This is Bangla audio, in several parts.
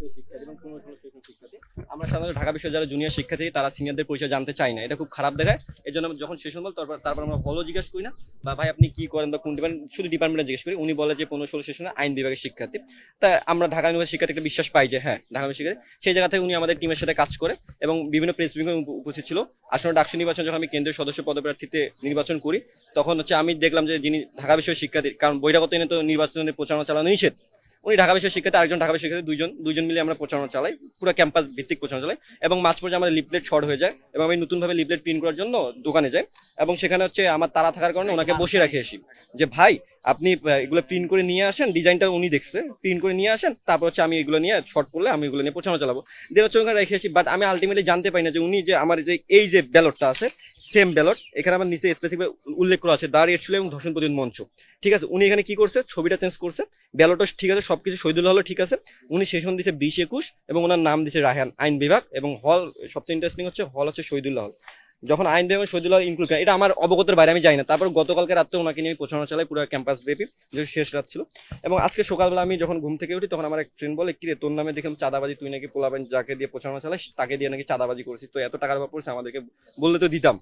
বিশ্ববিদ্যালয়ের শিক্ষার্থী এবং 15-16 শিক্ষার্থী আমরা সাধারণত ঢাকা বিশ্ববিদ্যালয়ের যারা জুনিয়র শিক্ষার্থী তারা সিনিয়রদের পরিচয় জানতে চাই না, এটা খুব খারাপ দেখায়। এই জন্য যখন সেশন বল তারপর আমরা হলও জিজ্ঞেস করি না, বা ভাই আপনি কি করেন বা কোন ডিপার্টমেন্ট, শুধু ডিপার্টমেন্টে জিজ্ঞেস করি। উনি বলে যে 15-16 সেশনে আইন বিভাগের শিক্ষার্থী। তা আমরা ঢাকা ইউনিভার্সিটি শিক্ষার্থী একটা বিশ্বাস পাই যে হ্যাঁ ঢাকা ইউনিভার্সিটি। সেই জায়গা থেকে উনি আমাদের টিমের সাথে কাজ করে এবং বিভিন্ন প্রেস ব্রিফিংয়ে উপস্থিত ছিল। আসলে ডাকসু নির্বাচন যখন আমি কেন্দ্রীয় সদস্য পদপ্রার্থীতে নির্বাচন করি, তখন হচ্ছে আমি দেখলাম যে যিনি ঢাকা বিশ্ববিদ্যালয়ের শিক্ষার্থী, কারণ বহিরাগত এনে তো নির্বাচনের প্রচারণা চালানো নিষেধ, উনি ঢাকা বিশ্ববিদ্যালয়ের শিক্ষার্থী, আরেকজন ঢাকা বিশ্ববিদ্যালয়ের শিক্ষার্থী, দুইজন মিলে আমরা প্রচারণা চালাই, পুরো ক্যাম্পাস ভিত্তিক প্রচারণা চালাই। এবং মাঝ পর্যায়ে আমাদের লিফলেট শর্ট হয়ে যায় এবং আমি নতুনভাবে লিফলেট প্রিন্ট করার জন্য দোকানে যাই, এবং সেখানে হচ্ছে আমার তাড়া থাকার কারণে ওনাকে বসে রাখে আসি যে ভাই আপনি এগুলো প্রিন্ট করে নিয়ে আসেন, ডিজাইনটা উনি দেখছে, প্রিন্ট করে নিয়ে আসেন, তারপর হচ্ছে আমি এগুলো নিয়ে শর্ট করলে আমি এগুলো নিয়ে প্রচারণা চালাবো। দেন হচ্ছে ওখানে রেখে আসি। বাট আমি আলটিমেটলি জানতে পারি না যে উনি যে আমার যে এই যে ব্যালটটা আছে সেম ব্যালট, এখানে আমার নিচে স্পেসিফিক উল্লেখ করা আছে দাঁড়িয়ে ছিল এবং ধর্ষণ প্রতিরোধ মঞ্চ, ঠিক আছে। উনি এখানে কি করছে, ছবিটা চেঞ্জ করছে, ব্যালটও ঠিক আছে, সবকিছু শহীদুল্লাহ হলো ঠিক আছে। উনি সেশন দিচ্ছে 20-21 এবং ওনার নাম দিচ্ছে রায়হান আইন বিভাগ, এবং হল সবচেয়ে ইন্টারেস্টিং হচ্ছে হল হচ্ছে শহীদুল্লাহ হল। যখন আইন বিভাগ শহীদুল্লাহ ইনক্লুড করে, এটা আমার অবগতের বাইরে, আমি জানি না। তারপর গতকালকে রাত্রে ওনাকে নিয়ে প্রচারণা চালাই পুরো ক্যাম্পাস ব্যাপী, যে শেষ রাত ছিল। এবং আজকে সকালবেলা আমি যখন ঘুম থেকে উঠি তখন আমার এক ফ্রেন্ড বলে কি রে তোর নামে দেখলাম চাঁদাবাজি, তুই নাকি পোলাবেন যাকে দিয়ে প্রচারণা চালাস তাকে দিয়ে নাকি চাঁদাবাজি করছিস, তো এত টাকার ব্যাপার পড়ছে আমাদেরকে বললে তো দিতাম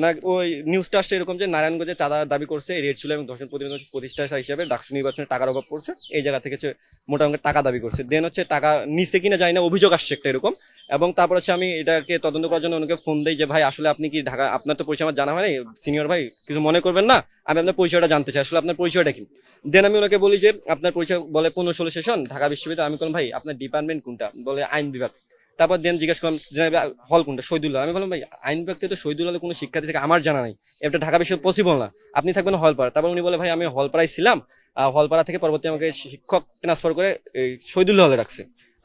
না। ওই নিউজটা আসছে এরকম যে নারায়ণগঞ্জে চাঁদা দাবি করছে রেড ছিল এবং ধর্ষণ প্রতিরোধ প্রতিষ্ঠা হিসেবে ডাকসু নির্বাচনে টাকার অভাব পড়ছে, এই জায়গা থেকে মোটামুটি টাকা দাবি করছে। দেন হচ্ছে টাকা নিচ্ছে কিনা জানি না, অভিযোগ আসছে একটা এরকম। এবং তারপর হচ্ছে আমি এটাকে তদন্ত করার জন্য ওনাকে ফোন দিই যে ভাই আসলে আপনি কি ঢাকা, আপনার তো পরিচয় আমার জানা হয়নি, সিনিয়র ভাই কিছু মনে করবেন না, আমি আপনার পরিচয়টা জানতে চাই, আসলে আপনার পরিচয়টা কি। দেন আমি ওনাকে বলি যে আপনার পরিচয়, বলে 15-16 সেশন ঢাকা বিশ্ববিদ্যালয়। আমি বললাম ভাই আপনার ডিপার্টমেন্ট কোনটা, বলে আইন বিভাগ। তারপর দেন জিজ্ঞেস করলাম হল কোনটা, শহীদুল্লাহ। আমি বললাম ভাই আইন বিভাগ থেকে তো শহীদুল্লাহ কোনো শিক্ষার্থী থেকে আমার জানা নাই, এটা ঢাকা বিশ্ব পসিবল না, আপনি থাকবেন হলপাড়া। তারপর উনি বলে ভাই আমি হলপাড়ায় ছিলাম, হলপাড়া থেকে পরবর্তী আমাকে শিক্ষক ট্রান্সফার করে এই শহীদুল্লাহ হলে রাখছে।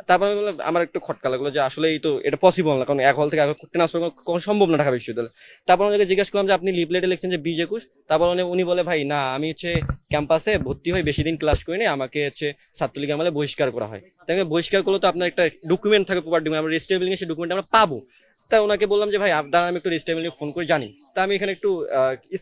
তারপর আমি বললাম, আমার একটু খটকা লাগলো যে আসলে এই তো এটা পসিবল না, কারণ এক হল থেকে ট্রান্সফার করা সম্ভব না ঢাকা বিশ্ববিদ্যালয়। তারপর ওনাকে জিজ্ঞেস করলাম যে আপনি লিফলেটে লিখছেন যে 20-21, তারপর উনি বলে ভাই না আমি হচ্ছে ক্যাম্পাসে ভর্তি হয়ে বেশি দিন ক্লাস করিনি, আমাকে হচ্ছে ছাত্রলীগ আমলে বহিষ্কার করা হয়। তাই বহিষ্কার করলে তো আপনার একটা ডকুমেন্ট থাকে, প্রপার ডকুমেন্ট, আমরা রেজিস্ট্রেবল সেই ডকুমেন্ট আমরা পাবো। তা ওনাকে বললাম যে ভাই আপনার আমি একটু রেজিস্ট্রেবল ফোন করে জানি। তা আমি এখানে একটু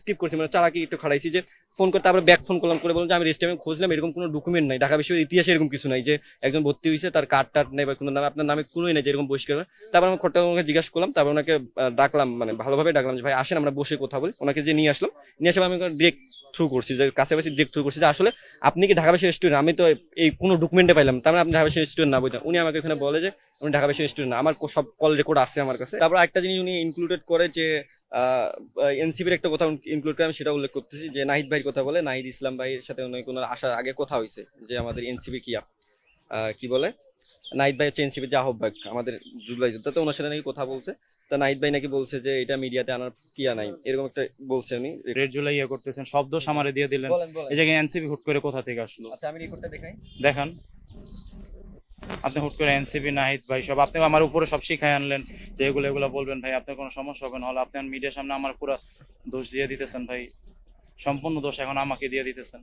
স্কিপ করছি, মানে চালাকি একটু খাড়াইছি যে ফোন করতে, তারপরে ব্যাক ফোন করলাম, করে বললাম যে আমি রেজিস্ট্রেবল খুঁজলাম, এরকম কোনো ডকুমেন্ট নাই ঢাকা বিশ্ববিদ্যালয়ের ইতিহাসে, এরকম কিছু নাই যে একজন ভর্তি হয়েছে তার কার্ড টার্ড নেই বা কোনো নামে আপনার নামে কোনোই নেই যেরকম বহিষ্কার। তারপর আমি খটকা ওনাকে জিজ্ঞাসা করলাম, তারপর ওনাকে ডাকলাম, মানে ভালোভাবে ডাকলাম যে ভাই আসেন আমরা বসে কথা বলি। ওনাকে যে নিয়ে আসলাম, নিয়ে এসে আমি ডিরেক্ট থ্রু করছি যে কাছাকাছি ডিরেক্ট থ্রু করছি যে আসলে আপনি কি ঢাকা বিশ্ববিদ্যালয়ের স্টুডেন্ট, আমি তো এই কোনো ডকুমেন্টে পাইলাম, তার মানে আপনি ঢাকা বিশ্ববিদ্যালয়ের স্টুডেন্ট না বলতেন। উনি আমাকে এখানে বলে যে উনি ঢাকা বিশ্ববিদ্যালয়ের স্টুডেন্ট না, আমার সব কল রেকর্ড আছে আমার কাছে। তারপর একটা জিনিস উনি ইনক্লুডেড করে যে এনসিপির একটা কথা ইনক্লুড করে, আমি সেটা উল্লেখ করতেছি যে নাহিদ ভাইয়ের কথা বলে, নাহিদ ইসলাম ভাইয়ের সাথে উনি কোনো আসার আগে কথা হয়েছে যে আমাদের এনসিপি কি বলে, নাহিদ ভাই হচ্ছে এনসিপির যে আহ্বায়ক আমাদের জুলাই যোদ্ধা, তো ওনার সাথে নাকি কথা বলছে। তা নাহিদ ভাই নাকি বলছে যে এটা মিডিয়াতে আনার কিয়া নাই, এরকম একটা বলছে উনি। রেড জুলাই ইয়ে করতেছেন, শব্দ সামারে দিয়ে দিলেন, বলেন বলেন। এই জায়গায় এনসিপি হুট করে কোথা থেকে আসলো? আচ্ছা আমি রেকর্ডটা দেখাই। দেখান, আপনি হুট করে এনসিপি নাহিদ ভাই সব, আপনি আমার উপরে সব শিখাই আনলেন যে এগুলো এগুলো বলবেন ভাই, আপনার কোনো সমস্যা হবে না হলে আপনি মিডিয়ার সামনে আমার পুরো দোষ দিয়ে দিতেছেন ভাই, সম্পূর্ণ দোষ এখন আমাকে দিয়ে দিতেছেন।